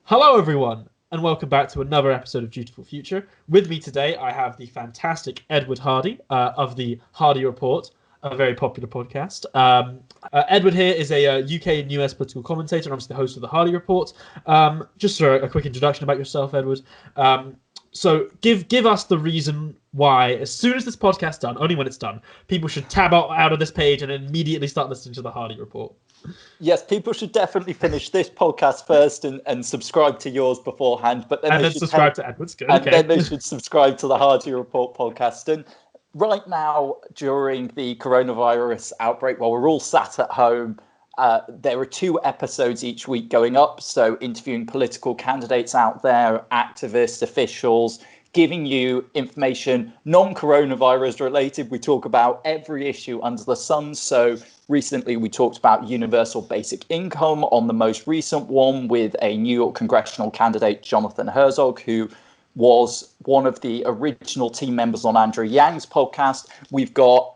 Hello, everyone, and welcome back to another episode of Dutiful Future. With me today, I have the fantastic Edward Hardy of the Hardy Report, a very popular podcast. Edward here is a UK and US political commentator, and I'm the host of the Hardy Report. Just for a quick introduction about yourself, Edward. So give us the reason why, as soon as this podcast's done, only when it's done, people should tab out of this page and immediately start listening to the Hardy Report. Yes, people should definitely finish this podcast first and subscribe to yours beforehand. But then they should subscribe to Edward's. Good. And okay. then they should subscribe to the Hardy Report podcast. And right now, during the coronavirus outbreak, while we're all sat at home, there are 2 episodes each week going up. So interviewing political candidates out there, activists, officials, giving you information non-coronavirus related. We talk about every issue under the sun. So recently we talked about universal basic income on the most recent one with a New York congressional candidate, Jonathan Herzog, who was one of the original team members on Andrew Yang's podcast. We've got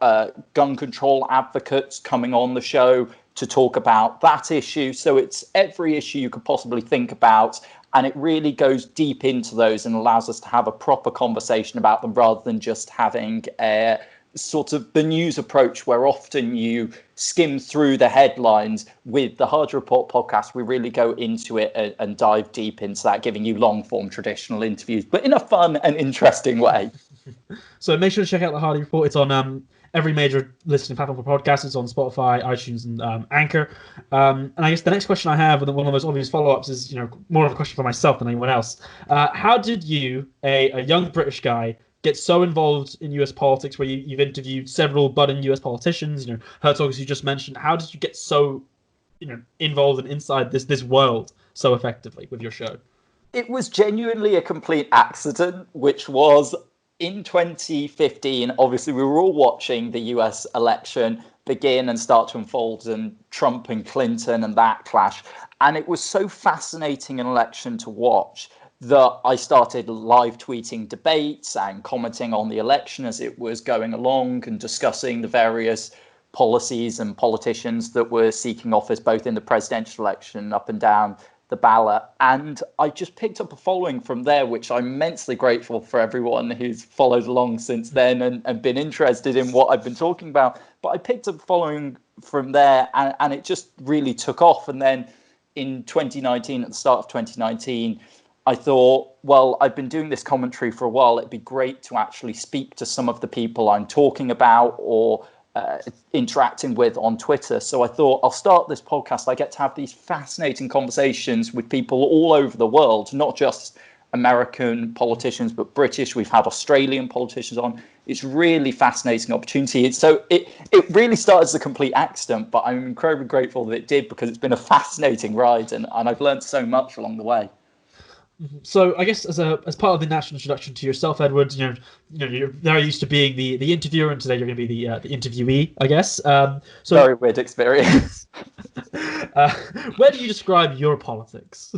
gun control advocates coming on the show to talk about that issue. So it's every issue you could possibly think about. And it really goes deep into those and allows us to have a proper conversation about them rather than just having a sort of the news approach where often you skim through the headlines. With the Hardy Report podcast, we really go into it and dive deep into that, giving you long form traditional interviews, but in a fun and interesting way. So make sure to check out the Hardy Report. It's on every major listening platform for podcasts. It's on Spotify, iTunes, and Anchor. And I guess the next question I have, and one of the most obvious follow-ups, is more of a question for myself than anyone else. How did you, a young British guy, get so involved in US politics, where you've interviewed several budding US politicians, Herzog, as you just mentioned? How did you get so, involved and inside this world so effectively with your show? It was genuinely a complete accident, which was in 2015. Obviously, we were all watching the US election begin and start to unfold, and Trump and Clinton and that clash. And it was so fascinating an election to watch that I started live tweeting debates and commenting on the election as it was going along and discussing the various policies and politicians that were seeking office, both in the presidential election up and down the ballot. And I just picked up a following from there, which I'm immensely grateful for everyone who's followed along since then and been interested in what I've been talking about. But I picked up a following from there, and it just really took off. And then in 2019, at the start of 2019, I thought, well, I've been doing this commentary for a while. It'd be great to actually speak to some of the people I'm talking about or interacting with on Twitter. So I thought, I'll start this podcast. I get to have these fascinating conversations with people all over the world, not just American politicians, but British. We've had Australian politicians on. It's really fascinating opportunity. So it really started as a complete accident, but I'm incredibly grateful that it did, because it's been a fascinating ride, and I've learned so much along the way. So I guess as part of the natural introduction to yourself, Edward, you're very used to being the interviewer, and today you're going to be the interviewee, I guess. So very weird experience. Where do you describe your politics?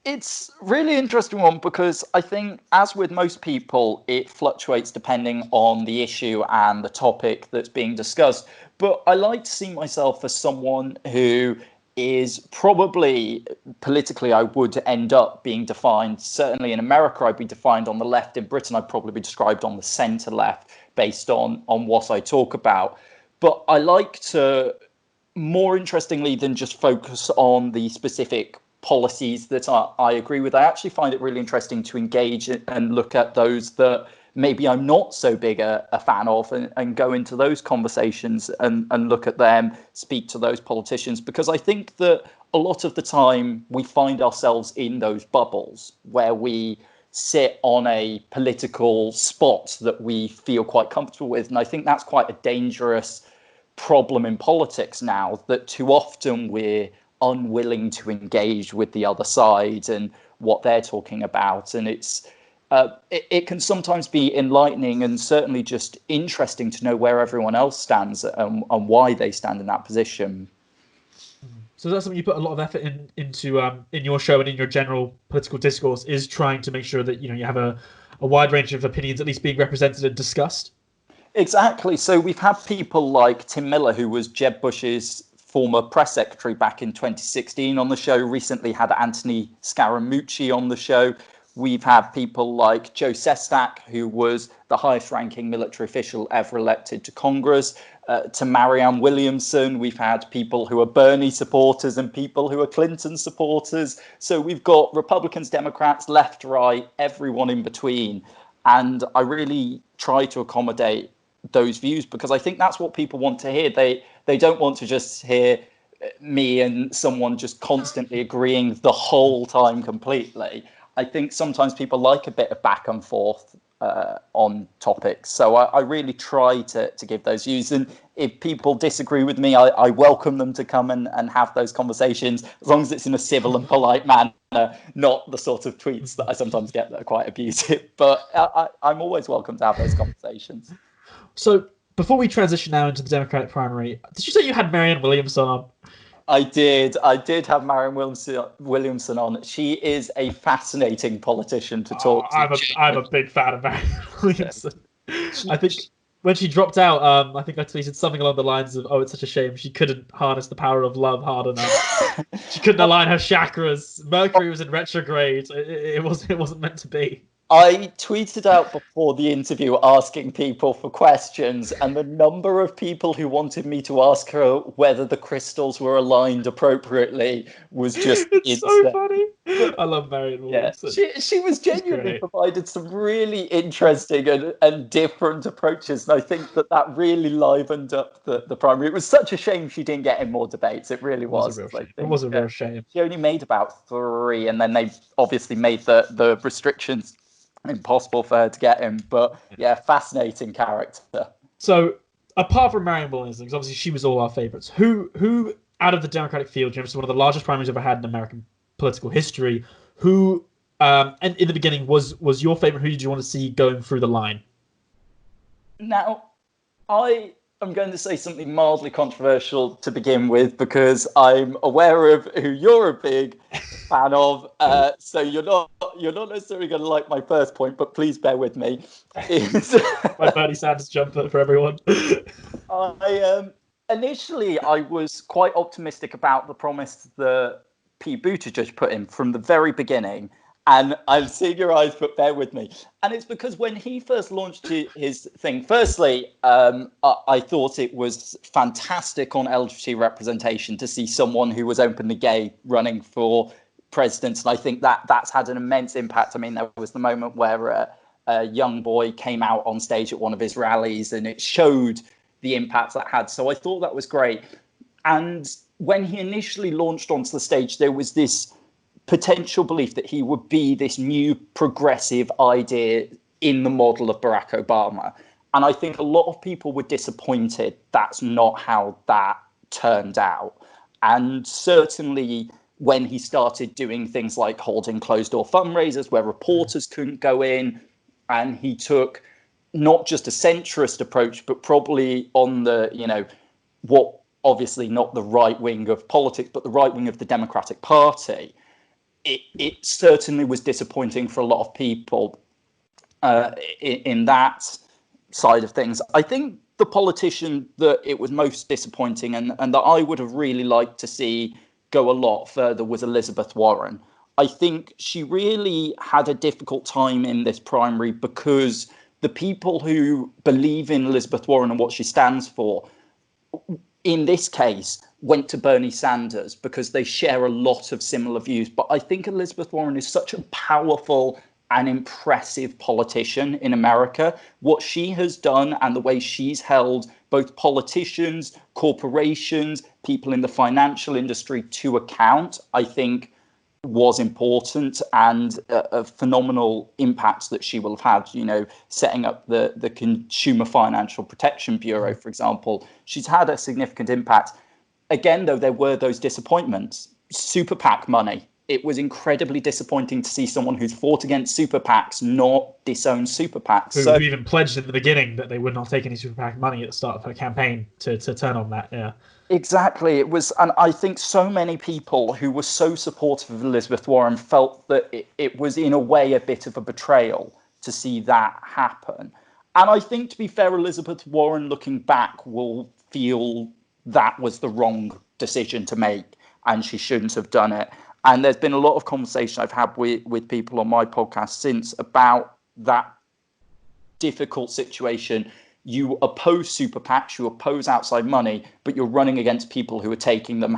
It's really interesting one, because I think, as with most people, it fluctuates depending on the issue and the topic that's being discussed. But I like to see myself as someone who is probably politically, I would end up being defined. Certainly in America, I'd be defined on the left. In Britain, I'd probably be described on the centre left based on what I talk about. But I like to, more interestingly than just focus on the specific policies that I agree with, I actually find it really interesting to engage and look at those that maybe I'm not so big a fan of, and go into those conversations and look at them, speak to those politicians, because I think that a lot of the time we find ourselves in those bubbles where we sit on a political spot that we feel quite comfortable with. And I think that's quite a dangerous problem in politics now, that too often we're unwilling to engage with the other side and what they're talking about. And it can sometimes be enlightening and certainly just interesting to know where everyone else stands and why they stand in that position. So that's something you put a lot of effort into in your show and in your general political discourse, is trying to make sure that you have a wide range of opinions at least being represented and discussed. Exactly. So we've had people like Tim Miller, who was Jeb Bush's former press secretary back in 2016 on the show, recently had Anthony Scaramucci on the show. We've had people like Joe Sestak, who was the highest ranking military official ever elected to Congress, to Marianne Williamson. We've had people who are Bernie supporters and people who are Clinton supporters. So we've got Republicans, Democrats, left, right, everyone in between. And I really try to accommodate those views because I think that's what people want to hear. They don't want to just hear me and someone just constantly agreeing the whole time completely. I think sometimes people like a bit of back and forth on topics. So I really try to give those views. And if people disagree with me, I welcome them to come and have those conversations, as long as it's in a civil and polite manner, not the sort of tweets that I sometimes get that are quite abusive. But I'm always welcome to have those conversations. So before we transition now into the Democratic primary, did you say you had Marianne Williamson on? I did have Marianne Williamson on. She is a fascinating politician to talk to. I'm a big fan of Marianne Williamson. I think when she dropped out, I think I tweeted something along the lines of, "Oh, it's such a shame she couldn't harness the power of love hard enough. She couldn't align her chakras. Mercury was in retrograde. It wasn't meant to be." I tweeted out before the interview asking people for questions, and the number of people who wanted me to ask her whether the crystals were aligned appropriately was just it's so funny. I love Marianne Williamson. Yeah, she was genuinely provided some really interesting and different approaches, and I think that really livened up the primary. It was such a shame she didn't get in more debates. It really was. It was a real shame. She only made about 3, and then they obviously made the restrictions impossible for her to get him. But yeah, fascinating character. So apart from Marianne Williamson, because obviously she was all our favorites, who out of the Democratic field, which is one of the largest primaries ever had in American political history, who and in the beginning was your favorite? Who did you want to see going through the line? Now, I am going to say something mildly controversial to begin with, because I'm aware of who you're a big fan of. So you're not necessarily going to like my first point, but please bear with me. My Bernie Sanders jumper for everyone. Initially, I was quite optimistic about the promise that Pete Buttigieg put in from the very beginning. And I'm seeing your eyes, but bear with me. And it's because when he first launched his thing, firstly, I thought it was fantastic on LGBT representation to see someone who was openly gay running for president. And I think that's had an immense impact. I mean, there was the moment where a young boy came out on stage at one of his rallies, and it showed the impact that had. So I thought that was great. And when he initially launched onto the stage, there was this potential belief that he would be this new progressive idea in the model of Barack Obama. And I think a lot of people were disappointed that's not how that turned out. And certainly when he started doing things like holding closed door fundraisers where reporters couldn't go in, and he took not just a centrist approach, but probably on the, what obviously not the right wing of politics, but the right wing of the Democratic Party, it certainly was disappointing for a lot of people in that side of things. I think the politician that it was most disappointing and that I would have really liked to see go a lot further was Elizabeth Warren. I think she really had a difficult time in this primary because the people who believe in Elizabeth Warren and what she stands for, in this case, went to Bernie Sanders because they share a lot of similar views. But I think Elizabeth Warren is such a powerful and impressive politician in America. What she has done and the way she's held both politicians, corporations, people in the financial industry to account, I think was important, and a phenomenal impact that she will have had, setting up the Consumer Financial Protection Bureau, for example. She's had a significant impact. Again, though, there were those disappointments. Super PAC money. It was incredibly disappointing to see someone who's fought against super PACs not disown super PACs. Who even pledged at the beginning that they would not take any super PAC money at the start of her campaign to turn on that. Yeah. Exactly. It was, and I think so many people who were so supportive of Elizabeth Warren felt that it was in a way a bit of a betrayal to see that happen. And I think, to be fair, Elizabeth Warren, looking back, will feel that was the wrong decision to make, and she shouldn't have done it. And there's been a lot of conversation I've had with people on my podcast since about that difficult situation. You oppose super PACs, you oppose outside money, but you're running against people who are taking them.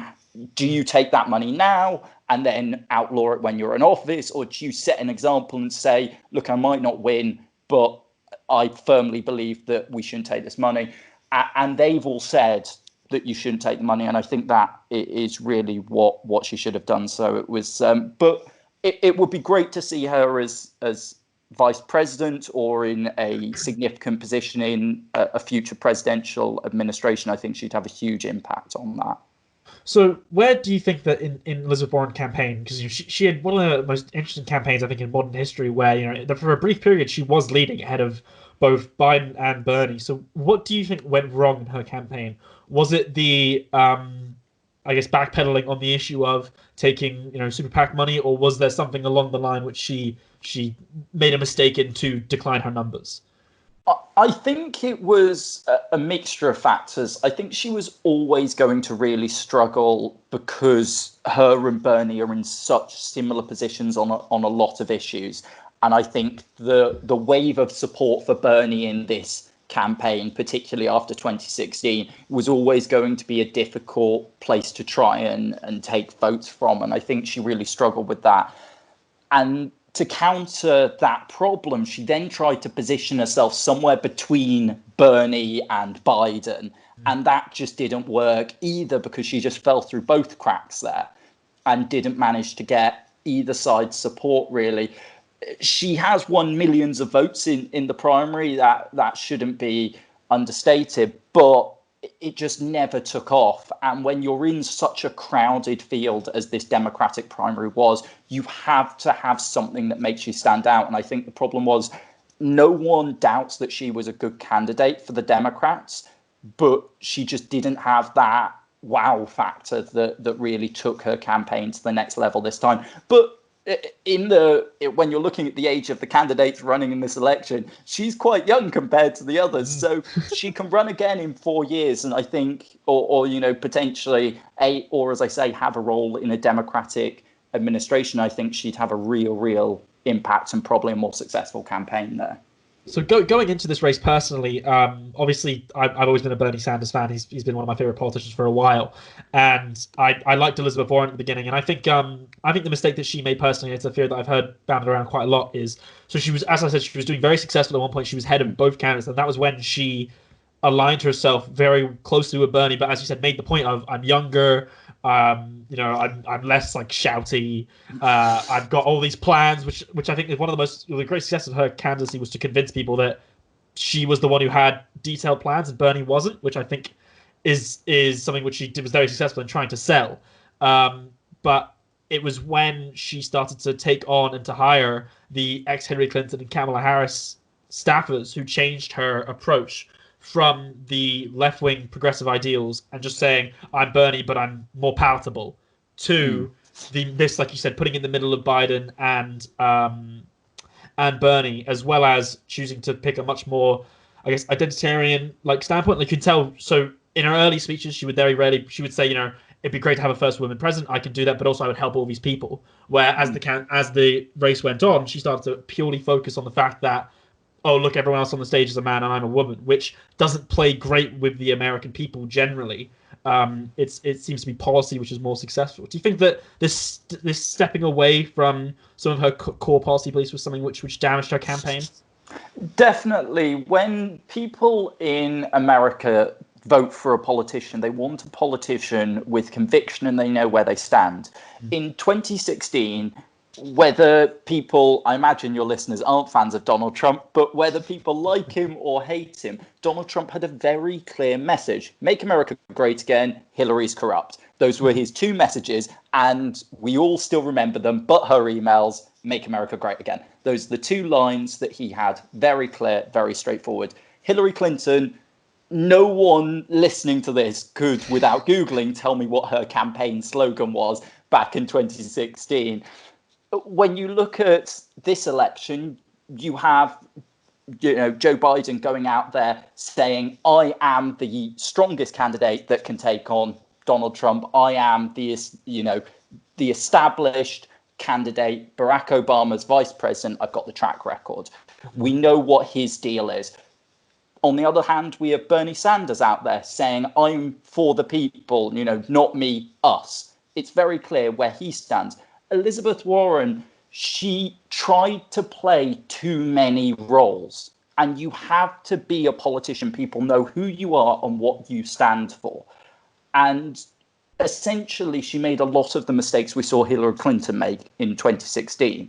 Do you take that money now and then outlaw it when you're in office? Or do you set an example and say, look, I might not win, but I firmly believe that we shouldn't take this money? And they've all said that you shouldn't take the money. And I think that is really what she should have done. So it was, but it would be great to see her as vice president or in a significant position in a future presidential administration. I think she'd have a huge impact on that. So where do you think that in Elizabeth Warren's campaign, because she had one of the most interesting campaigns I think in modern history, where for a brief period she was leading ahead of both Biden and Bernie. So what do you think went wrong in her campaign? Was it the I guess backpedaling on the issue of taking super PAC money, or was there something along the line which she made a mistake in to decline her numbers? I think it was a mixture of factors. I think she was always going to really struggle because her and Bernie are in such similar positions on a lot of issues. And I think the wave of support for Bernie in this campaign, particularly after 2016, was always going to be a difficult place to try and take votes from. And I think she really struggled with that. And to counter that problem, she then tried to position herself somewhere between Bernie and Biden. And that just didn't work either, because she just fell through both cracks there and didn't manage to get either side's support, really. She has won millions of votes in the primary. That shouldn't be understated, but it just never took off. And when you're in such a crowded field as this Democratic primary was, you have to have something that makes you stand out. And I think the problem was no one doubts that she was a good candidate for the Democrats, but she just didn't have that wow factor that really took her campaign to the next level this time. But when you're looking at the age of the candidates running in this election, she's quite young compared to the others. So she can run again in 4 years. And I think, or potentially or as I say, have a role in a Democratic administration. I think she'd have a real impact and probably a more successful campaign there. So going into this race personally, obviously I've always been a Bernie Sanders fan. He's been one of my favorite politicians for a while, and I liked Elizabeth Warren at the beginning. And I think the mistake that she made personally, it's a fear that I've heard banded around quite a lot, is so she was, as I said, she was doing very successful at one point. She was head of both candidates, and that was when she aligned herself very closely with Bernie. But as you said, made the point of I'm younger. I'm less like shouty. I've got all these plans, which I think is one of the great success of her candidacy was to convince people that she was the one who had detailed plans and Bernie wasn't, which I think is something which she was very successful in trying to sell. But it was when she started to take on and to hire the ex-Hillary Clinton and Kamala Harris staffers who changed her approach from the left-wing progressive ideals and just saying I'm Bernie but I'm more palatable, to this, like you said, putting in the middle of Biden and Bernie, as well as choosing to pick a much more, I guess, identitarian like standpoint. Like you can tell. So in her early speeches, she would say, it'd be great to have a first woman president. I can do that, but also I would help all these people. Where as the race went on, she started to purely focus on the fact that, oh, look, everyone else on the stage is a man and I'm a woman, which doesn't play great with the American people generally. It seems to be policy which is more successful. Do you think that this stepping away from some of her core policy beliefs was something which damaged her campaign? Definitely. When people in America vote for a politician, they want a politician with conviction and they know where they stand. In 2016, whether people, I imagine your listeners aren't fans of Donald Trump, but whether people like him or hate him, Donald Trump had a very clear message. Make America great again, Hillary's corrupt. Those were his two messages, and we all still remember them, but her emails, make America great again. Those are the two lines that he had, very clear, very straightforward. Hillary Clinton, no one listening to this could, without Googling, tell me what her campaign slogan was back in 2016. When you look at this election, you have Joe Biden going out there saying, I am the strongest candidate that can take on Donald Trump. I am the established candidate, Barack Obama's vice president. I've got the track record. We know what his deal is. On the other hand, we have Bernie Sanders out there saying, I'm for the people, not me, us. It's very clear where he stands. Elizabeth Warren, she tried to play too many roles. And you have to be a politician. People know who you are and what you stand for. And essentially, she made a lot of the mistakes we saw Hillary Clinton make in 2016.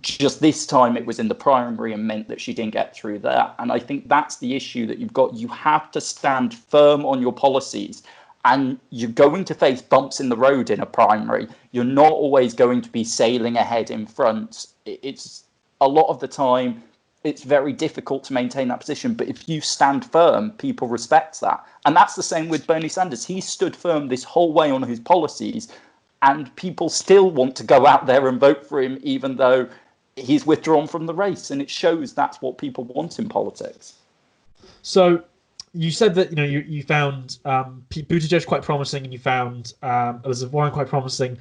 Just this time, it was in the primary and meant that she didn't get through that. And I think that's the issue that you've got. You have to stand firm on your policies. And you're going to face bumps in the road in a primary. You're not always going to be sailing ahead in front. It's a lot of the time, it's very difficult to maintain that position. But if you stand firm, people respect that. And that's the same with Bernie Sanders. He stood firm this whole way on his policies, and people still want to go out there and vote for him, even though he's withdrawn from the race. And it shows that's what people want in politics. So you said that you found Pete Buttigieg quite promising, and you found Elizabeth Warren quite promising.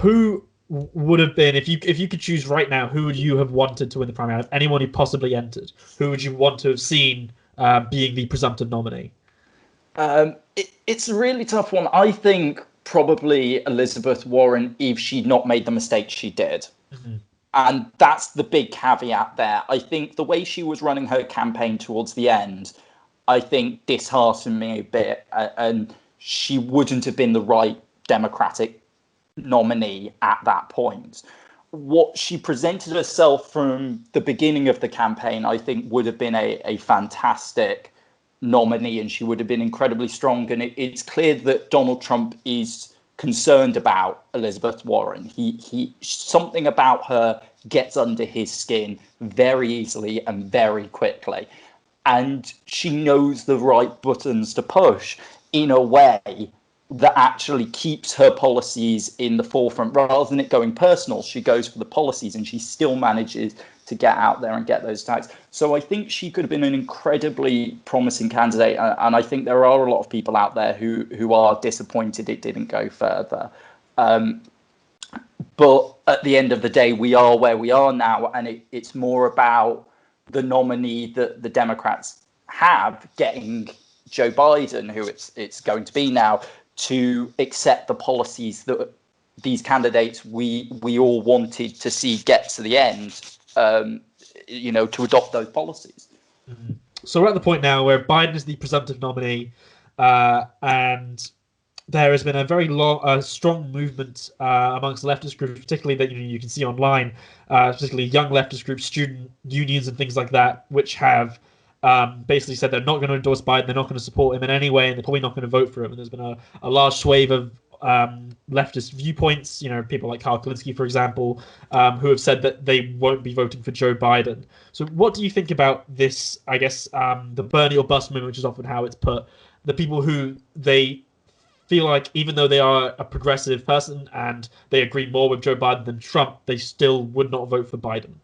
Who would have been, if you could choose right now, who would you have wanted to win the primary out of anyone who possibly entered? Who would you want to have seen being the presumptive nominee? It's a really tough one. I think probably Elizabeth Warren, if she'd not made the mistake she did. Mm-hmm. And that's the big caveat there. I think the way she was running her campaign towards the end, I think disheartened me a bit. And she wouldn't have been the right Democratic nominee at that point. What she presented herself from the beginning of the campaign, I think, would have been a fantastic nominee, and she would have been incredibly strong. And it's clear that Donald Trump is concerned about Elizabeth Warren. He something about her gets under his skin very easily and very quickly. And she knows the right buttons to push in a way that actually keeps her policies in the forefront. Rather than it going personal, she goes for the policies, and she still manages to get out there and get those tags. So I think she could have been an incredibly promising candidate. And I think there are a lot of people out there who are disappointed it didn't go further. But at the end of the day, we are where we are now. And it's more about the nominee that the Democrats have getting Joe Biden, who it's going to be now, to accept the policies that these candidates we all wanted to see get to the end, to adopt those policies. Mm-hmm. So we're at the point now where Biden is the presumptive nominee, and there has been a very strong movement amongst leftist groups, particularly that you can see online, particularly young leftist groups, student unions, and things like that, which have basically said they're not going to endorse Biden, they're not going to support him in any way, and they're probably not going to vote for him. And there's been a large swathe of leftist viewpoints, people like Carl Kalinske, for example, who have said that they won't be voting for Joe Biden. So what do you think about this, I guess, the Bernie or bust movement, which is often how it's put, the people who they feel like even though they are a progressive person and they agree more with Joe Biden than Trump, they still would not vote for Biden?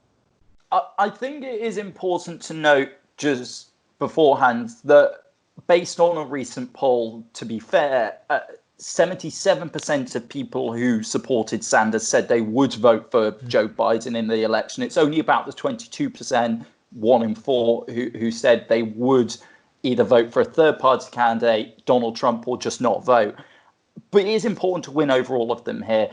I think it is important to note just beforehand that based on a recent poll, to be fair, 77% of people who supported Sanders said they would vote for Joe Biden in the election. It's only about the 22%, 1 in 4, who said they would either vote for a third-party candidate, Donald Trump, or just not vote. But it is important to win over all of them here.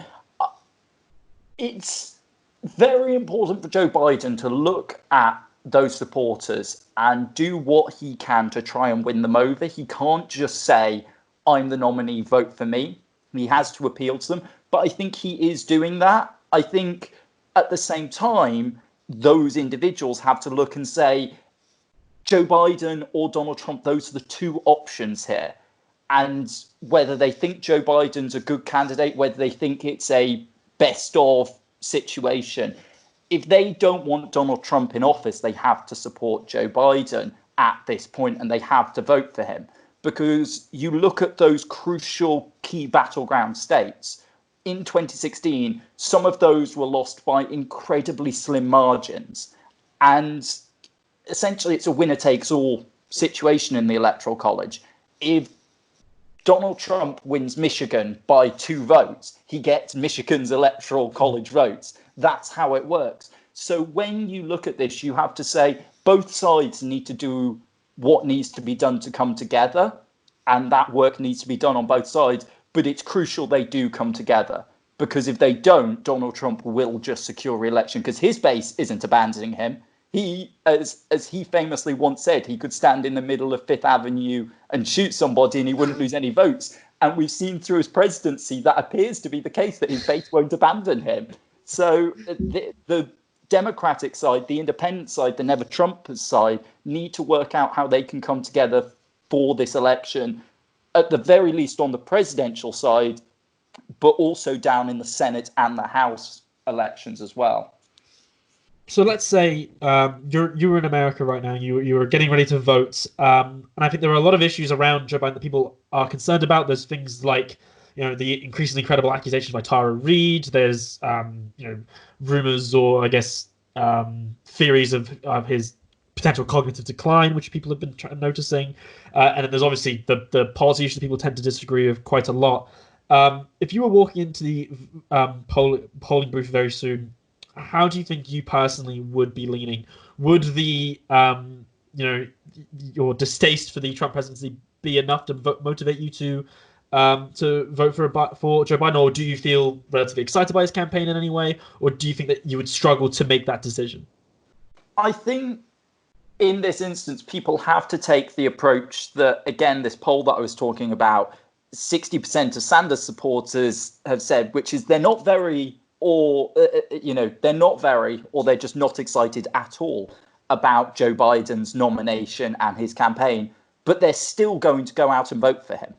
It's very important for Joe Biden to look at those supporters and do what he can to try and win them over. He can't just say, I'm the nominee, vote for me. He has to appeal to them. But I think he is doing that. I think at the same time, those individuals have to look and say, Joe Biden or Donald Trump, those are the two options here. And whether they think Joe Biden's a good candidate, whether they think it's a best of situation, if they don't want Donald Trump in office, they have to support Joe Biden at this point, and they have to vote for him. Because you look at those crucial key battleground states. In 2016, some of those were lost by incredibly slim margins. And essentially, it's a winner-takes-all situation in the Electoral College. If Donald Trump wins Michigan by 2 votes, he gets Michigan's electoral college votes. That's how it works. So when you look at this, you have to say both sides need to do what needs to be done to come together, and that work needs to be done on both sides. But it's crucial they do come together, because if they don't, Donald Trump will just secure re-election, because his base isn't abandoning him. He, as he famously once said, he could stand in the middle of Fifth Avenue and shoot somebody and he wouldn't lose any votes. And we've seen through his presidency that appears to be the case, that his base won't abandon him. So the Democratic side, the independent side, the never Trumpers side need to work out how they can come together for this election, at the very least on the presidential side, but also down in the Senate and the House elections as well. So let's say you're in America right now. You're getting ready to vote, and I think there are a lot of issues around Joe Biden that people are concerned about. There's things like, the increasingly credible accusations by Tara Reid. There's rumors, or I guess theories of his potential cognitive decline, which people have been noticing, and then there's obviously the policy issues that people tend to disagree with quite a lot. If you were walking into the polling booth very soon, how do you think you personally would be leaning? Would the your distaste for the Trump presidency be enough to motivate you to vote for Joe Biden, or do you feel relatively excited by his campaign in any way, or do you think that you would struggle to make that decision? I think in this instance, people have to take the approach that, again, this poll that I was talking about, 60% of Sanders supporters have said, which is they're not very, or they're just not excited at all about Joe Biden's nomination and his campaign, but they're still going to go out and vote for him.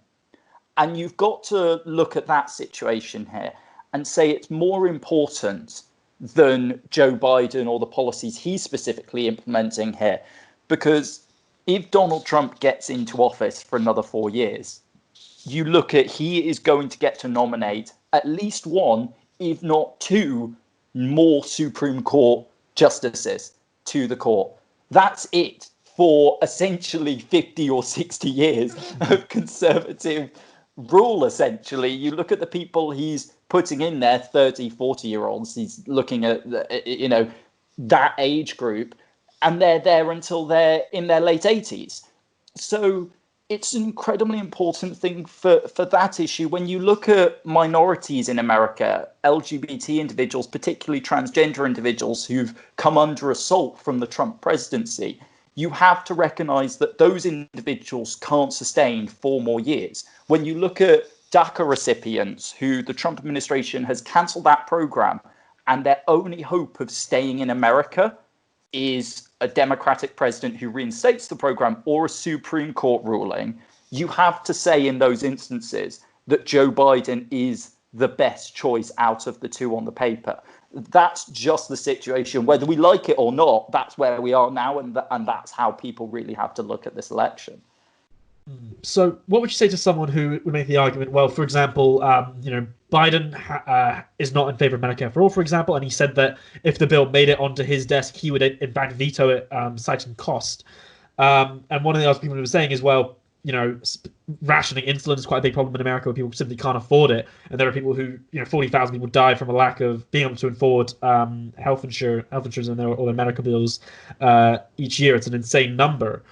And you've got to look at that situation here and say it's more important than Joe Biden or the policies he's specifically implementing here. Because if Donald Trump gets into office for another 4 years, you look at, he is going to get to nominate at least one, if not 2, more Supreme Court justices to the court. That's it for essentially 50 or 60 years of conservative rule, essentially. You look at the people he's putting in there, 30, 40-year-olds, he's looking at, that age group, and they're there until they're in their late 80s. So it's an incredibly important thing for that issue. When you look at minorities in America, LGBT individuals, particularly transgender individuals who've come under assault from the Trump presidency, you have to recognize that those individuals can't sustain 4 more years. When you look at DACA recipients, who the Trump administration has canceled that program, and their only hope of staying in America is a Democratic president who reinstates the program or a Supreme Court ruling, you have to say in those instances that Joe Biden is the best choice out of the 2 on the paper. That's just the situation. Whether we like it or not, that's where we are now, and that's how people really have to look at this election. So what would you say to someone who would make the argument, well, for example, Biden is not in favor of Medicare for all, for example, and he said that if the bill made it onto his desk, he would in fact veto it, citing cost. And one of the other people who was saying is, well, rationing insulin is quite a big problem in America where people simply can't afford it. And there are people who, 40,000 people die from a lack of being able to afford health insurance and all their medical bills each year. It's an insane number.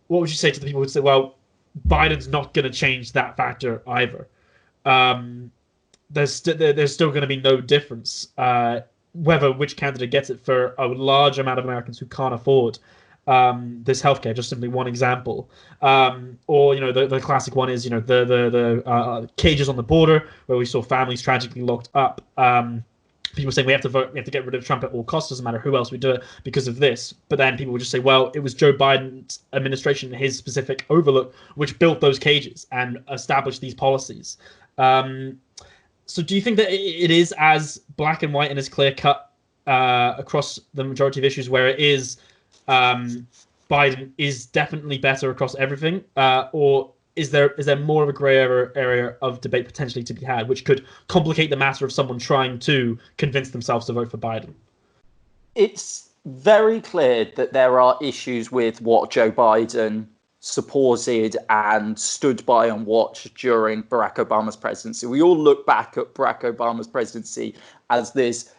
What would you say to the people who say, well, Biden's not going to change that factor either? There's still going to be no difference which candidate gets it for a large amount of Americans who can't afford this healthcare. Just simply one example. Or the classic one is the cages on the border where we saw families tragically locked up. People saying we have to get rid of Trump at all costs, doesn't matter who else we do it because of this. But then people would just say, well, it was Joe Biden's administration, his specific overlook, which built those cages and established these policies. So do you think that it is as black and white and as clear cut across the majority of issues, where it is Biden is definitely better across everything, or is there more of a grey area of debate potentially to be had, which could complicate the matter of someone trying to convince themselves to vote for Biden? It's very clear that there are issues with what Joe Biden supported and stood by and watched during Barack Obama's presidency. We all look back at Barack Obama's presidency as this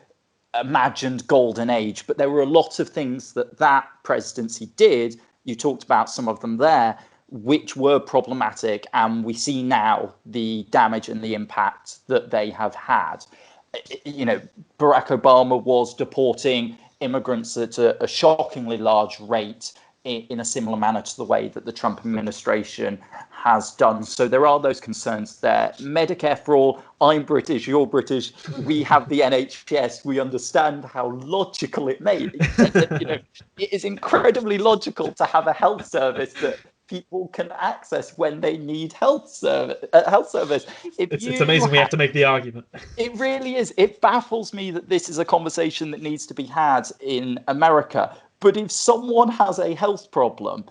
imagined golden age, but there were a lot of things that presidency did. You talked about some of them there, which were problematic, and we see now the damage and the impact that they have had. You know, Barack Obama was deporting immigrants at a shockingly large rate in a similar manner to the way that the Trump administration has done. So there are those concerns there. Medicare for all, I'm British, you're British, we have the NHS, we understand how logical it may be. You know, it is incredibly logical to have a health service that people can access when they need health service. It's amazing we have to make the argument. It really is. It baffles me that this is a conversation that needs to be had in America. But if someone has a health problem,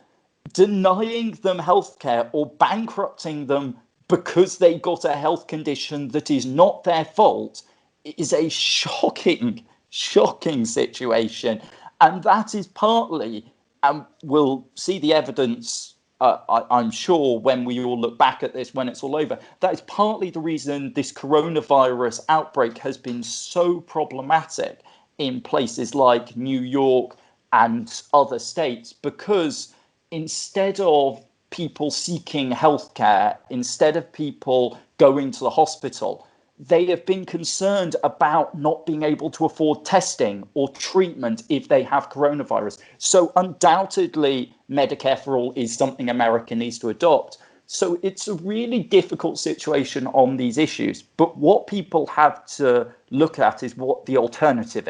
denying them healthcare or bankrupting them because they got a health condition that is not their fault is a shocking situation. And that is partly, and we'll see the evidence, I'm sure, when we all look back at this, when it's all over, that is partly the reason this coronavirus outbreak has been so problematic in places like New York and other states, because instead of people seeking healthcare, instead of people going to the hospital, they have been concerned about not being able to afford testing or treatment if they have coronavirus. So undoubtedly, Medicare for all is something America needs to adopt. So it's a really difficult situation on these issues. But what people have to look at is what the alternative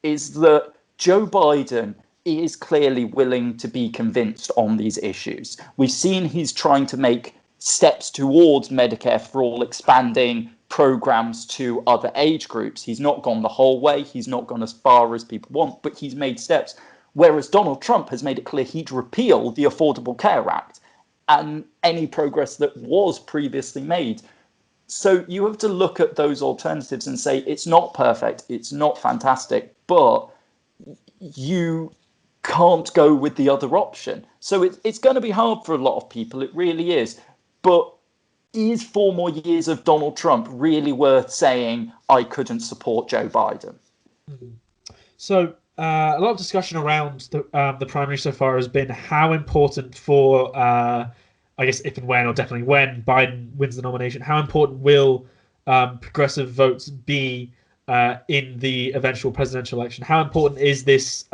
is that Joe Biden is clearly willing to be convinced on these issues. We've seen he's trying to make steps towards Medicare for all, expanding programs to other age groups. He's not gone the whole way. He's not gone as far as people want, but he's made steps. Whereas Donald Trump has made it clear he'd repeal the Affordable Care Act and any progress that was previously made. So you have to look at those alternatives and say, it's not perfect, it's not fantastic, but you can't go with the other option. So it's going to be hard for a lot of people. It really is. But is 4 more years of Donald Trump really worth saying I couldn't support Joe Biden? So a lot of discussion around the primary so far has been how important for, I guess, if and when, or definitely when Biden wins the nomination, how important will progressive votes be in the eventual presidential election? How important is this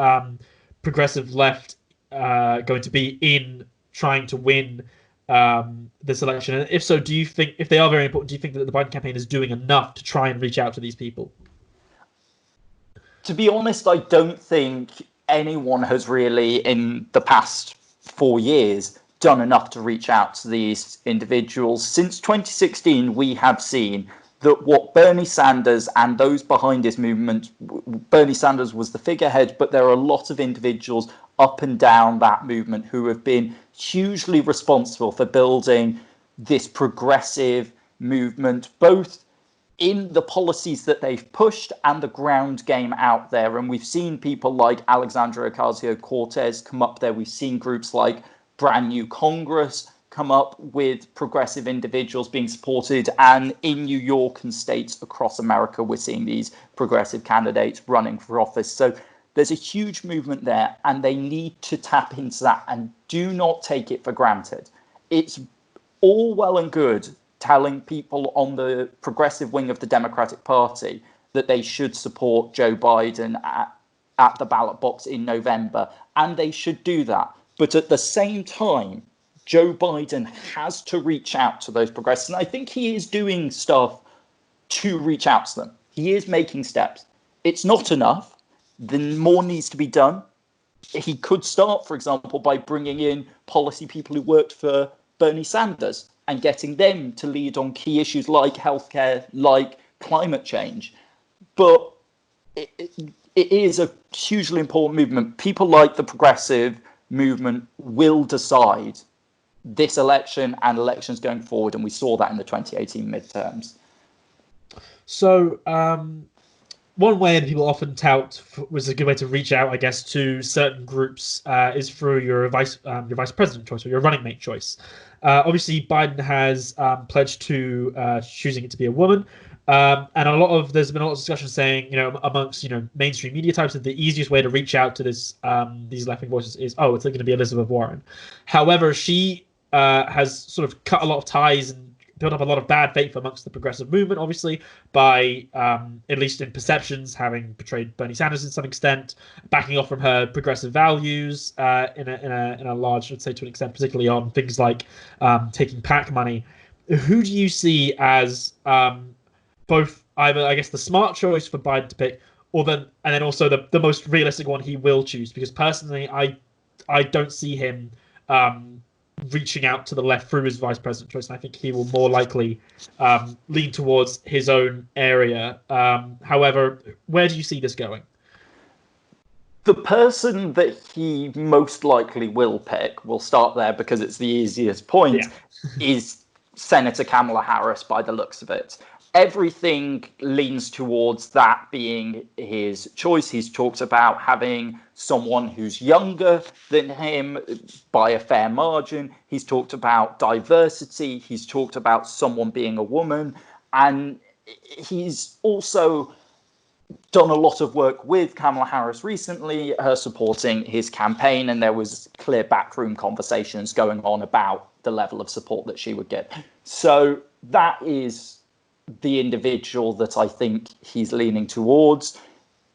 progressive left going to be in trying to win this election? And if so, do you think, if they are very important, do you think that the Biden campaign is doing enough to try and reach out to these people? To be honest, I don't think anyone has really, in the past 4 years, done enough to reach out to these individuals. Since 2016, we have seen that what Bernie Sanders and those behind his movement, Bernie Sanders was the figurehead, but there are a lot of individuals up and down that movement who have been hugely responsible for building this progressive movement, both in the policies that they've pushed and the ground game out there. And we've seen people like Alexandria Ocasio-Cortez come up there. We've seen groups like Brand New Congress come up with progressive individuals being supported. And in New York and states across America, we're seeing these progressive candidates running for office. So there's a huge movement there, and they need to tap into that and do not take it for granted. It's all well and good telling people on the progressive wing of the Democratic Party that they should support Joe Biden at the ballot box in November, and they should do that. But at the same time, Joe Biden has to reach out to those progressives, and I think he is doing stuff to reach out to them. He is making steps. It's not enough. Then more needs to be done. He could start, for example, by bringing in policy people who worked for Bernie Sanders and getting them to lead on key issues like healthcare, like climate change. But it is a hugely important movement. People like the progressive movement will decide this election and elections going forward, and we saw that in the 2018 midterms. So one way that people often tout was a good way to reach out, I guess, to certain groups is through your vice president choice or your running mate choice. Obviously, Biden has pledged to choosing it to be a woman. And there's been a lot of discussion saying, amongst mainstream media types, that the easiest way to reach out to these left wing voices is, it's going to be Elizabeth Warren. However, she has sort of cut a lot of ties and built up a lot of bad faith amongst the progressive movement, obviously, by at least in perceptions, having betrayed Bernie Sanders to some extent, backing off from her progressive values in a large, I'd say, to an extent, particularly on things like taking PAC money. Who do you see as both either, I guess, the smart choice for Biden to pick, and then also the most realistic one he will choose? Because personally, I don't see him reaching out to the left through his vice president choice, and I think he will more likely lean towards his own area. However, where do you see this going? The person that he most likely will pick, we'll start there because it's the easiest point, is Senator Kamala Harris by the looks of it. Everything leans towards that being his choice. He's talked about having someone who's younger than him by a fair margin. He's talked about diversity. He's talked about someone being a woman. And he's also done a lot of work with Kamala Harris recently, her supporting his campaign. And there was clear backroom conversations going on about the level of support that she would get. So that is the individual that I think he's leaning towards.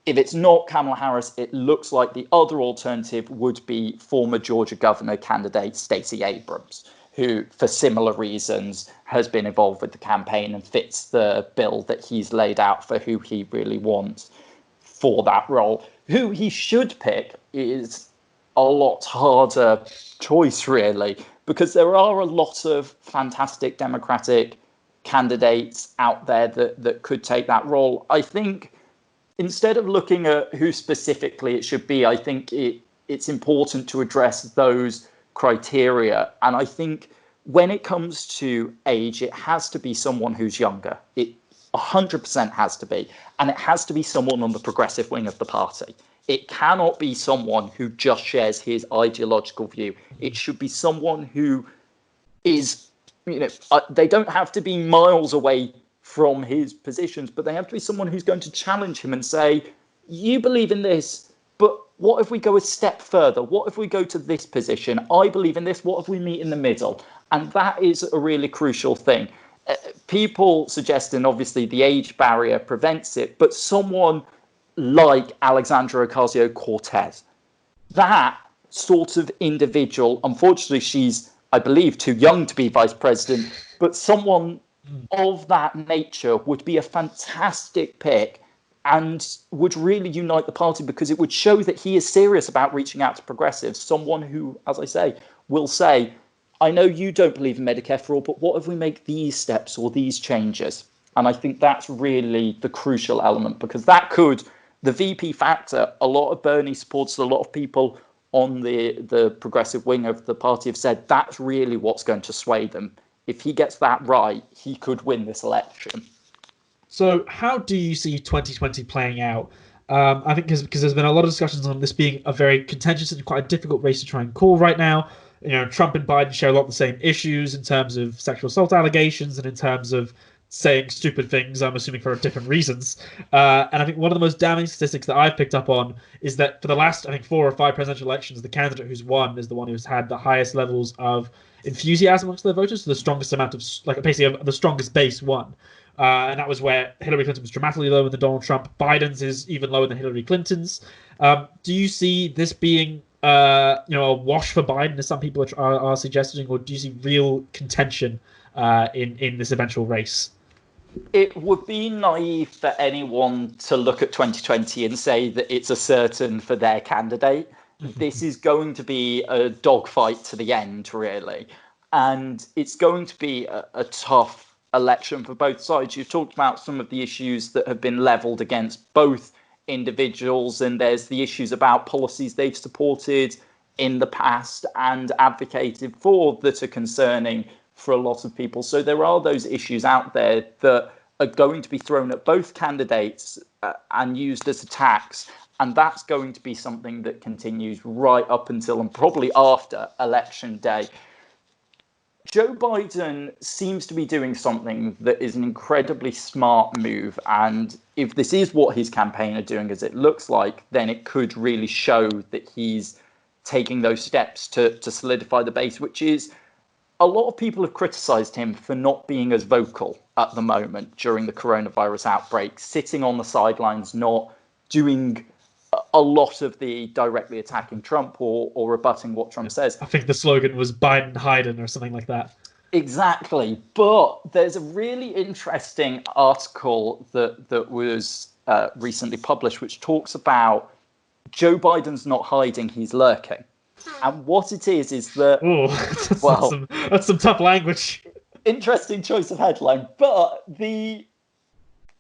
If it's not Kamala Harris, it looks like the other alternative would be former Georgia governor candidate Stacey Abrams, who, for similar reasons, has been involved with the campaign and fits the bill that he's laid out for who he really wants for that role. Who he should pick is a lot harder choice, really, because there are a lot of fantastic Democratic candidates out there that could take that role. I think instead of looking at who specifically it should be, I think it's important to address those criteria. And I think when it comes to age, it has to be someone who's younger. It 100% has to be. And it has to be someone on the progressive wing of the party. It cannot be someone who just shares his ideological view. It should be someone who is, they don't have to be miles away from his positions, but they have to be someone who's going to challenge him and say, you believe in this, but what if we go a step further? What if we go to this position? I believe in this. What if we meet in the middle? And that is a really crucial thing. People suggesting, obviously, the age barrier prevents it, but someone like Alexandria Ocasio-Cortez, that sort of individual, unfortunately, she's, I believe, too young to be vice president, but someone of that nature would be a fantastic pick and would really unite the party because it would show that he is serious about reaching out to progressives. Someone who, as I say, will say, I know you don't believe in Medicare for all, but what if we make these steps or these changes? And I think that's really the crucial element because that could, the VP factor, a lot of Bernie supporters, a lot of people on the progressive wing of the party have said that's really what's going to sway them. If he gets that right, he could win this election. So how do you see 2020 playing out? I think because there's been a lot of discussions on this being a very contentious and quite a difficult race to try and call right now. Trump and Biden share a lot of the same issues in terms of sexual assault allegations and in terms of saying stupid things, I'm assuming for different reasons. And I think one of the most damning statistics that I've picked up on is that for the last, I think, 4 or 5 presidential elections, the candidate who's won is the one who's had the highest levels of enthusiasm amongst their voters, so the strongest amount of, basically the strongest base won. And that was where Hillary Clinton was dramatically lower than Donald Trump. Biden's is even lower than Hillary Clinton's. Do you see this being, a wash for Biden, as some people are suggesting, or do you see real contention in this eventual race? It would be naive for anyone to look at 2020 and say that it's a certain for their candidate. This is going to be a dogfight to the end, really. And it's going to be a tough election for both sides. You've talked about some of the issues that have been leveled against both individuals, and there's the issues about policies they've supported in the past and advocated for that are concerning for a lot of people. So there are those issues out there that are going to be thrown at both candidates and used as attacks. And that's going to be something that continues right up until and probably after Election Day. Joe Biden seems to be doing something that is an incredibly smart move. And if this is what his campaign are doing, as it looks like, then it could really show that he's taking those steps to solidify the base, which is a lot of people have criticized him for not being as vocal at the moment during the coronavirus outbreak, sitting on the sidelines, not doing a lot of the directly attacking Trump or rebutting what Trump says. I think the slogan was Biden hiding or something like that. Exactly. But there's a really interesting article that was recently published, which talks about Joe Biden's not hiding, he's lurking. And what it is that... Oh, that's some tough language. Interesting choice of headline. But the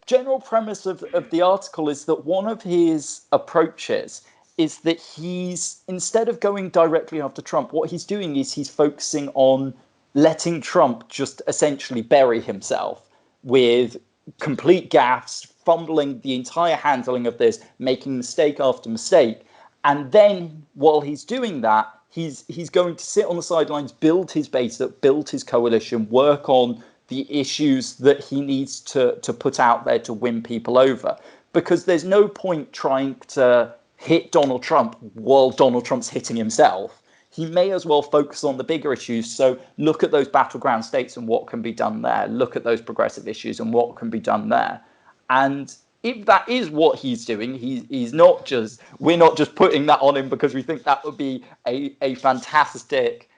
general premise of the article is that one of his approaches is that he's, instead of going directly after Trump, what he's doing is he's focusing on letting Trump just essentially bury himself with complete gaffes, fumbling the entire handling of this, making mistake after mistake. And then while he's doing that, he's going to sit on the sidelines, build his base up, build his coalition, work on the issues that he needs to put out there to win people over. Because there's no point trying to hit Donald Trump while Donald Trump's hitting himself. He may as well focus on the bigger issues. So look at those battleground states and what can be done there. Look at those progressive issues and what can be done there. And if that is what he's doing, he's not just, we're not just putting that on him because we think that would be a fantastic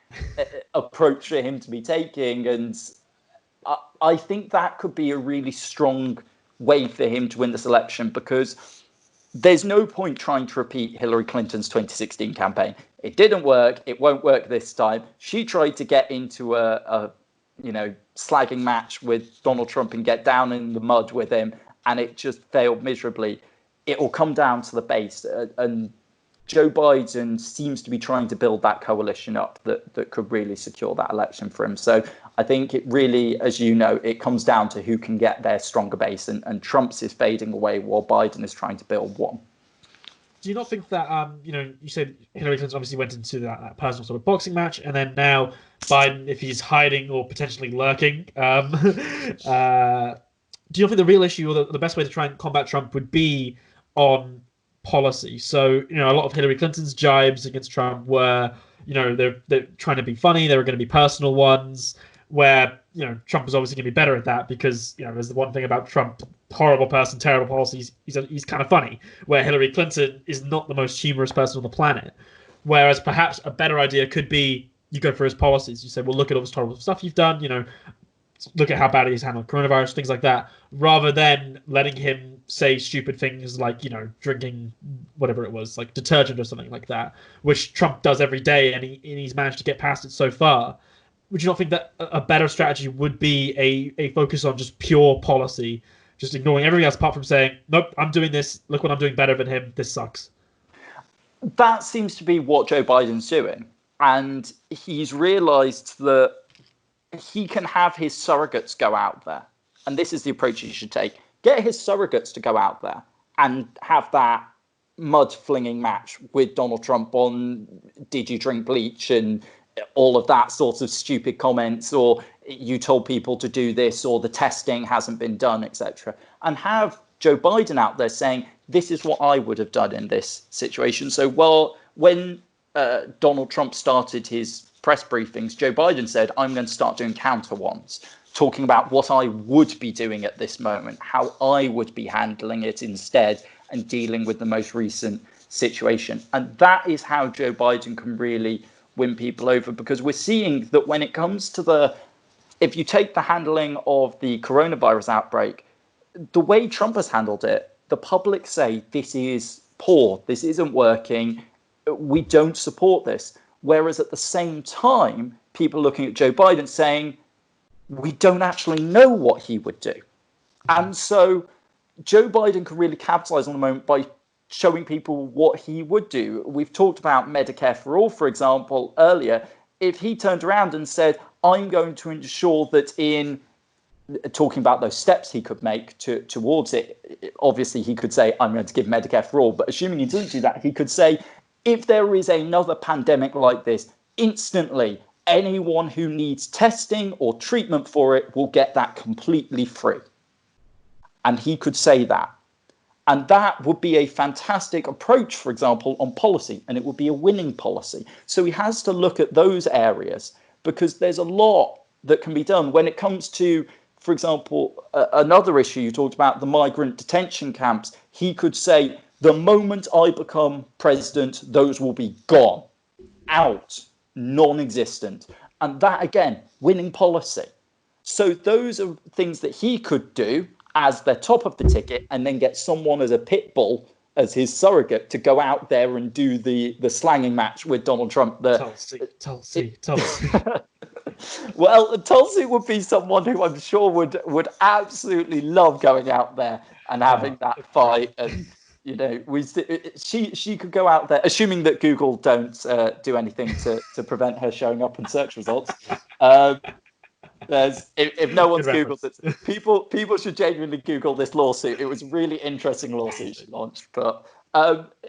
approach for him to be taking. And I think that could be a really strong way for him to win this election, because there's no point trying to repeat Hillary Clinton's 2016 campaign. It didn't work. It won't work this time. She tried to get into a slagging match with Donald Trump and get down in the mud with him, and it just failed miserably. It will come down to the base, and Joe Biden seems to be trying to build that coalition up that could really secure that election for him. So I think it really, as you know, it comes down to who can get their stronger base, and Trump's is fading away while Biden is trying to build one. Do you not think that, you said Hillary Clinton obviously went into that personal sort of boxing match, and then now Biden, if he's hiding or potentially lurking, do you think the real issue or the best way to try and combat Trump would be on policy? So, a lot of Hillary Clinton's jibes against Trump were, they're trying to be funny. There were going to be personal ones where, Trump is obviously going to be better at that because, there's the one thing about Trump, horrible person, terrible policies. He's kind of funny, where Hillary Clinton is not the most humorous person on the planet. Whereas perhaps a better idea could be you go for his policies. You say, well, look at all this horrible stuff you've done, look at how bad he's handled coronavirus, things like that, rather than letting him say stupid things like, drinking whatever it was, like detergent or something like that, which Trump does every day, and he's managed to get past it so far. Would you not think that a better strategy would be a focus on just pure policy, just ignoring everything else apart from saying, nope, I'm doing this, look what I'm doing better than him, this sucks? That seems to be what Joe Biden's doing. And he's realized that he can have his surrogates go out there. And this is the approach he should take. Get his surrogates to go out there and have that mud-flinging match with Donald Trump on did you drink bleach and all of that sort of stupid comments, or you told people to do this, or the testing hasn't been done, etc. And have Joe Biden out there saying, this is what I would have done in this situation. So when Donald Trump started his press briefings, Joe Biden said, I'm going to start doing counter ones, talking about what I would be doing at this moment, how I would be handling it instead, and dealing with the most recent situation. And that is how Joe Biden can really win people over, because we're seeing that when it comes to if you take the handling of the coronavirus outbreak, the way Trump has handled it, the public say this is poor, this isn't working, we don't support this. Whereas at the same time, people looking at Joe Biden saying, we don't actually know what he would do. And so Joe Biden can really capitalize on the moment by showing people what he would do. We've talked about Medicare for All, for example, earlier. If he turned around and said, I'm going to ensure that in talking about those steps he could make towards it, obviously he could say, I'm going to give Medicare for all. But assuming he doesn't do that, he could say, if there is another pandemic like this, instantly, anyone who needs testing or treatment for it will get that completely free. And he could say that. And that would be a fantastic approach, for example, on policy, and it would be a winning policy. So he has to look at those areas, because there's a lot that can be done when it comes to, for example, another issue you talked about, the migrant detention camps. He could say, the moment I become president, those will be gone, out, non-existent. And that, again, winning policy. So those are things that he could do as the top of the ticket, and then get someone as a pit bull, as his surrogate, to go out there and do the slanging match with Donald Trump. Tulsi. Well, Tulsi would be someone who I'm sure would absolutely love going out there and having that fight. And you know, she could go out there, assuming that Google don't do anything to prevent her showing up in search results. If no one's Googled it, people should genuinely Google this lawsuit. It was a really interesting lawsuit she launched. But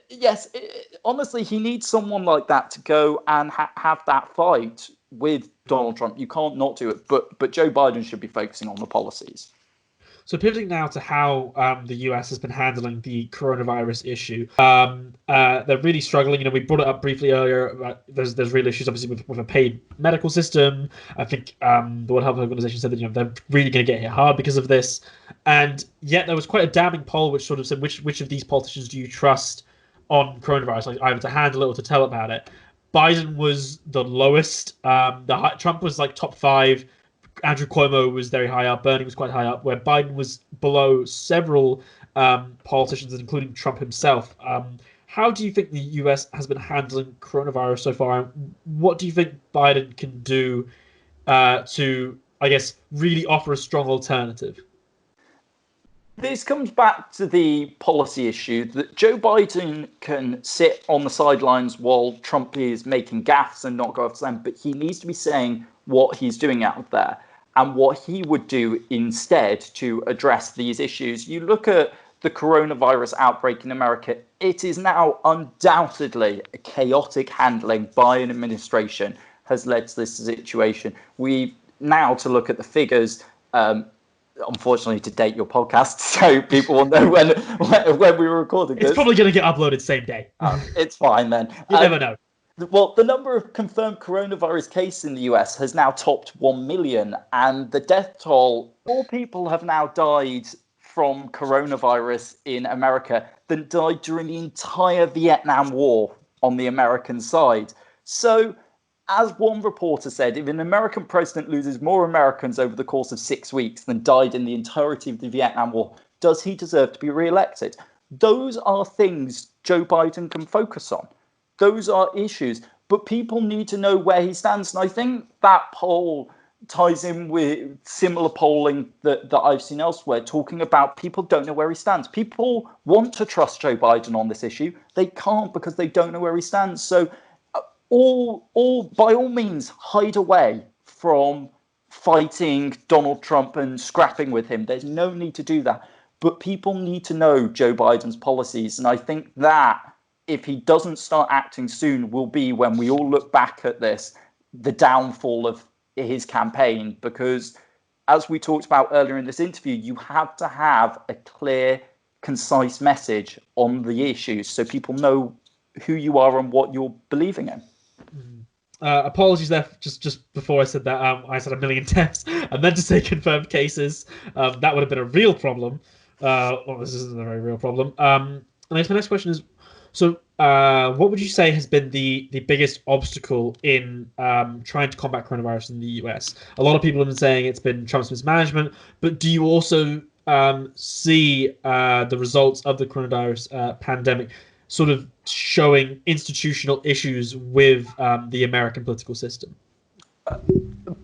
yes, honestly, he needs someone like that to go and have that fight with Donald Trump. You can't not do it. But Joe Biden should be focusing on the policies. So pivoting now to how the US has been handling the coronavirus issue, they're really struggling. You know, we brought it up briefly earlier. There's real issues, obviously, with a paid medical system. I think the World Health Organization said that they're really going to get hit hard because of this. And yet there was quite a damning poll which sort of said which of these politicians do you trust on coronavirus, like either to handle it or to tell about it. Biden was the lowest. Trump was like top 5. Andrew Cuomo was very high up. Bernie was quite high up, where Biden was below several politicians, including Trump himself. How do you think the US has been handling coronavirus so far? And what do you think Biden can do to, I guess, really offer a strong alternative? This comes back to the policy issue that Joe Biden can sit on the sidelines while Trump is making gaffes and not go after them, but he needs to be saying what he's doing out there and what he would do instead to address these issues. You look at the coronavirus outbreak in America, it is now undoubtedly a chaotic handling by an administration has led to this situation. We now, to look at the figures, unfortunately to date your podcast, so people will know when we were recording this. It's probably going to get uploaded same day. It's fine then. You never know. Well, the number of confirmed coronavirus cases in the US has now topped 1 million, and the death toll, 4 people have now died from coronavirus in America than died during the entire Vietnam War on the American side. So, as one reporter said, if an American president loses more Americans over the course of 6 weeks than died in the entirety of the Vietnam War, does he deserve to be re-elected? Those are things Joe Biden can focus on. Those are issues, but people need to know where he stands. And I think that poll ties in with similar polling that I've seen elsewhere, talking about people don't know where he stands. People want to trust Joe Biden on this issue. They can't because they don't know where he stands. So by all means, hide away from fighting Donald Trump and scrapping with him. There's no need to do that. But people need to know Joe Biden's policies. And I think that if he doesn't start acting soon, will be when we all look back at this, the downfall of his campaign. Because as we talked about earlier in this interview, you have to have a clear, concise message on the issues so people know who you are and what you're believing in. Apologies there, just before I said that, I said 1 million deaths. I meant to say confirmed cases. That would have been a real problem. Well, this isn't a very real problem. And I guess my next question is, so what would you say has been the biggest obstacle in trying to combat coronavirus in the US? A lot of people have been saying it's been Trump's mismanagement, but do you also see the results of the coronavirus pandemic sort of showing institutional issues with the American political system?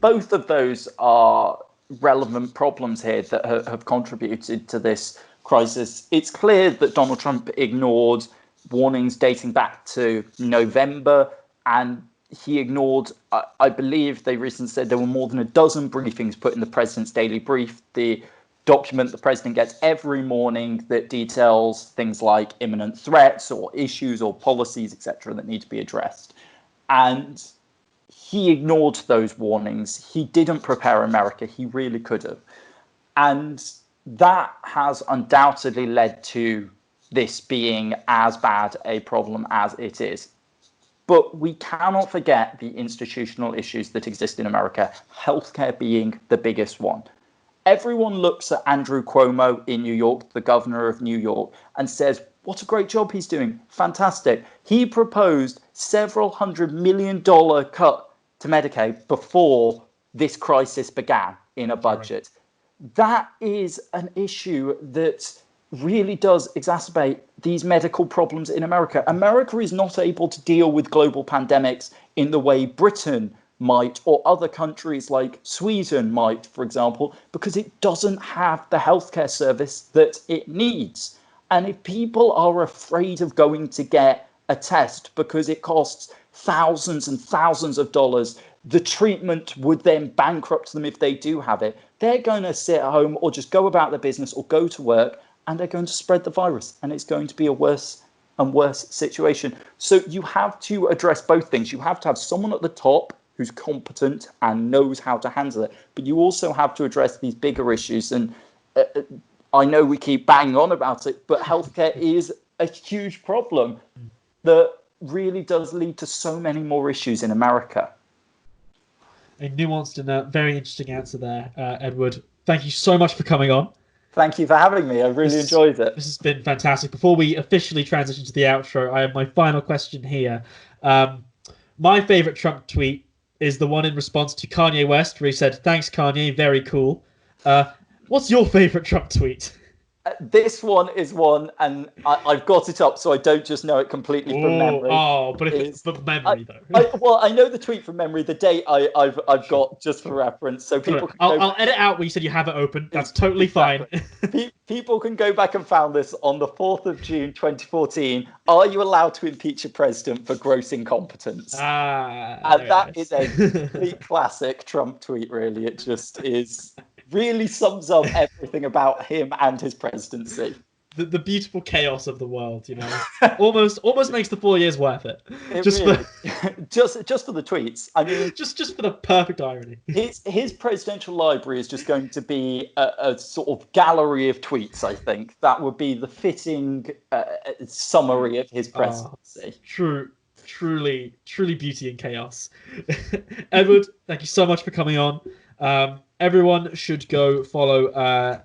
Both of those are relevant problems here that have contributed to this crisis. It's clear that Donald Trump ignored warnings dating back to November, and he ignored, I believe they recently said there were more than a dozen briefings put in the president's daily brief, the document the president gets every morning that details things like imminent threats or issues or policies, etc., that need to be addressed. And he ignored those warnings. He didn't prepare America. He really could have. And that has undoubtedly led to this being as bad a problem as it is. But we cannot forget the institutional issues that exist in America, healthcare being the biggest one. Everyone looks at Andrew Cuomo in New York, the governor of New York, and says, what a great job he's doing. Fantastic. He proposed several $100 million cut to Medicaid before this crisis began in a budget. That is an issue that really does exacerbate these medical problems in America. America is not able to deal with global pandemics in the way Britain might, or other countries like Sweden might, for example, because it doesn't have the healthcare service that it needs. And if people are afraid of going to get a test because it costs thousands and thousands of dollars, the treatment would then bankrupt them if they do have it. They're going to sit at home or just go about their business or go to work, and they're going to spread the virus, and it's going to be a worse and worse situation. So you have to address both things. You have to have someone at the top who's competent and knows how to handle it, but you also have to address these bigger issues. And I know we keep banging on about it, but healthcare is a huge problem that really does lead to so many more issues in America. A nuanced and very interesting answer there, Edward. Thank you so much for coming on. Thank you for having me. I really enjoyed it. This has been fantastic. Before we officially transition to the outro, I have my final question here. My favorite Trump tweet is the one in response to Kanye West, where he said, "Thanks, Kanye, very cool." What's your favorite Trump tweet? This one is one, and I've got it up, so I don't just know it completely from memory. Oh, but if it's from memory, though. Well, I know the tweet from memory. The date I've got just for reference, so people. I'll edit out where you said you have it open. That's totally fine. People can go back and find this on the 4th of June, 2014. Are you allowed to impeach a president for gross incompetence? And that is a complete classic Trump tweet. Really, it just is. Really sums up everything about him and his presidency. The beautiful chaos of the world, you know, almost makes the 4 years worth it. Just for the tweets. I mean, just for the perfect irony. His presidential library is just going to be a sort of gallery of tweets. I think that would be the fitting summary of his presidency. Truly beauty and chaos. Edward, thank you so much for coming on. Everyone should go follow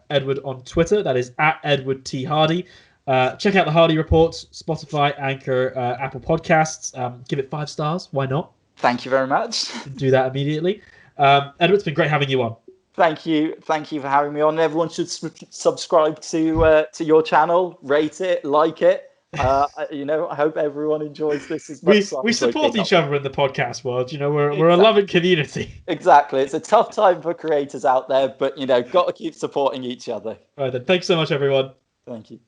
Edward on Twitter. That is at Edward T. Hardy. Check out the Hardy Reports, Spotify, Anchor, Apple Podcasts. Give it 5 stars. Why not? Thank you very much. Do that immediately. Edward, it's been great having you on. Thank you for having me on. Everyone should subscribe to your channel, rate it, like it. I hope everyone enjoys this as much as we support each other in the podcast world. You know, we're a loving community. Exactly. It's a tough time for creators out there, but got to keep supporting each other. All right then. Thanks so much, everyone. Thank you.